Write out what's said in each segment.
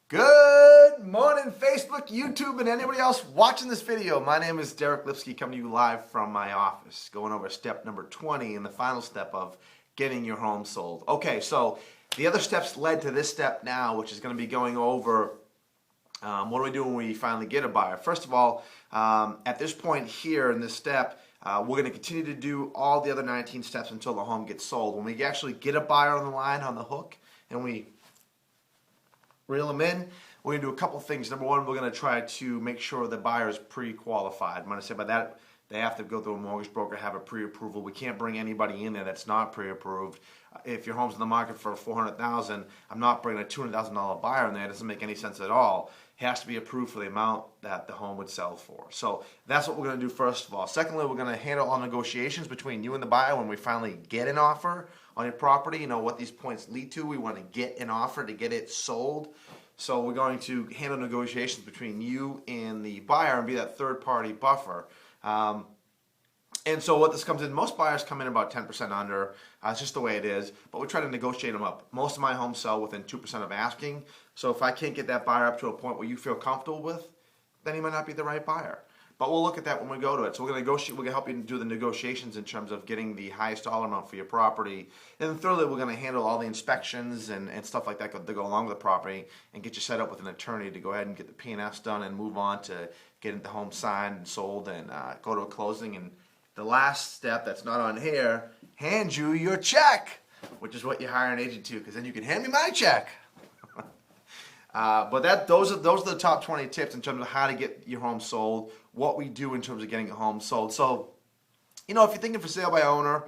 Good morning, Facebook, YouTube, and anybody else watching this video. My name is Derek Lipsky, coming to you live from my office, going over step number 20 and the final step of getting your home sold. Okay, so the other steps led to this step now, which is going to be going over what do we do when we finally get a buyer. First of all, at this point here in this step, we're going to continue to do all the other 19 steps until the home gets sold. When we actually get a buyer on the line, on the hook, and we reel them in, we're going to do a couple things. Number one, we're going to try to make sure the buyer is pre-qualified. I'm going to say by that, they have to go through a mortgage broker, have a pre-approval. We can't bring anybody in there that's not pre-approved. If your home's in the market for $400,000, I'm not bringing a $200,000 buyer in there. It doesn't make any sense at all. It has to be approved for the amount that the home would sell for. So that's what we're going to do first of all. Secondly, we're going to handle all negotiations between you and the buyer when we finally get an offer on your property. You know what these points lead to. We want to get an offer to get it sold. So we're going to handle negotiations between you and the buyer and be that third-party buffer. And so what this comes in, most buyers come in about 10% under. It's just the way it is. But we try to negotiate them up. Most of my homes sell within 2% of asking. So if I can't get that buyer up to a point where you feel comfortable with, then he might not be the right buyer. But we'll look at that when we go to it. So we're going to negotiate. We're going to help you do the negotiations in terms of getting the highest dollar amount for your property. And then thirdly, we're going to handle all the inspections and stuff like that that go along with the property and get you set up with an attorney to go ahead and get the P&S done and move on to getting the home signed and sold and go to a closing. And the last step that's not on here, hand you your check, which is what you hire an agent to, because then you can hand me my check. But those are the top 20 tips in terms of how to get your home sold, what we do in terms of getting a home sold. So, you know, if you're thinking for sale by owner,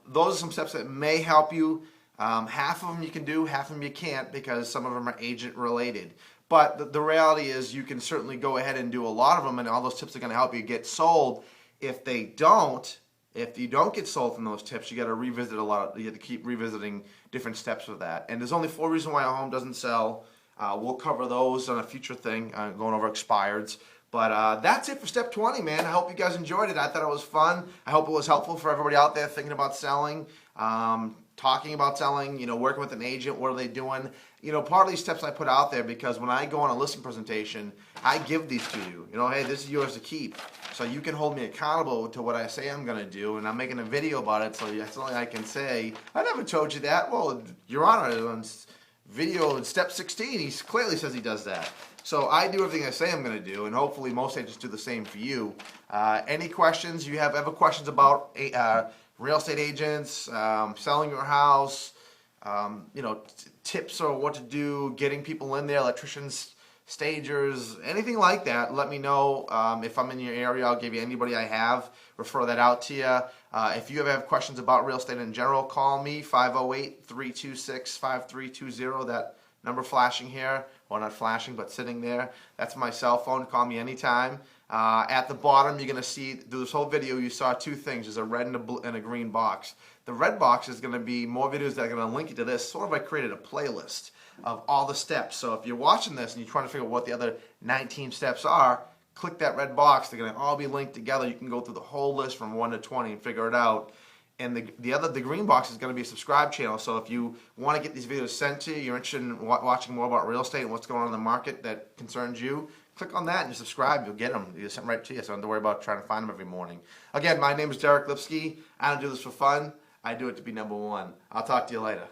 those are some steps that may help you. Half of them you can do, half of them you can't, because some of them are agent related. But the reality is you can certainly go ahead and do a lot of them, and all those tips are going to help you get sold. If you don't get sold from those tips, you got to revisit a lot. You have to keep revisiting different steps of that. And there's only 4 reasons why a home doesn't sell. We'll cover those on a future thing, going over expireds. But that's it for step 20, man. I hope you guys enjoyed it. I thought it was fun. I hope it was helpful for everybody out there thinking about selling, talking about selling, you know, working with an agent. What are they doing? You know, part of these steps I put out there because when I go on a listing presentation, I give these to you. You know, hey, this is yours to keep. So you can hold me accountable to what I say I'm going to do, and I'm making a video about it, so that's only I can say, I never told you that. Well, Your Honor, on video in step 16, he clearly says he does that. So I do everything I say I'm going to do, and hopefully most agents do the same for you. Any questions? You have ever questions about real estate agents, selling your house, you know, tips on what to do, getting people in there, electricians, stagers, anything like that, let me know. If I'm in your area, I'll give you anybody I have, refer that out to you. If you ever have questions about real estate in general, call me, 508-326-5320, that number flashing here, well, not flashing, but sitting there. That's my cell phone. Call me anytime. At the bottom, you're going to see, through this whole video, you saw 2 things. There's a red and a green box. The red box is going to be more videos that are going to link you to this. Sort of I created a playlist of all the steps. So if you're watching this and you're trying to figure out what the other 19 steps are, click that red box. They're going to all be linked together. You can go through the whole list from 1 to 20 and figure it out. And the green box is going to be a subscribe channel. So if you want to get these videos sent to you, you're interested in watching more about real estate and what's going on in the market that concerns you, click on that and you subscribe. You'll get them. You'll send them right to you. So don't have to worry about trying to find them every morning. Again, my name is Derek Lipsky. I don't do this for fun. I do it to be number one. I'll talk to you later.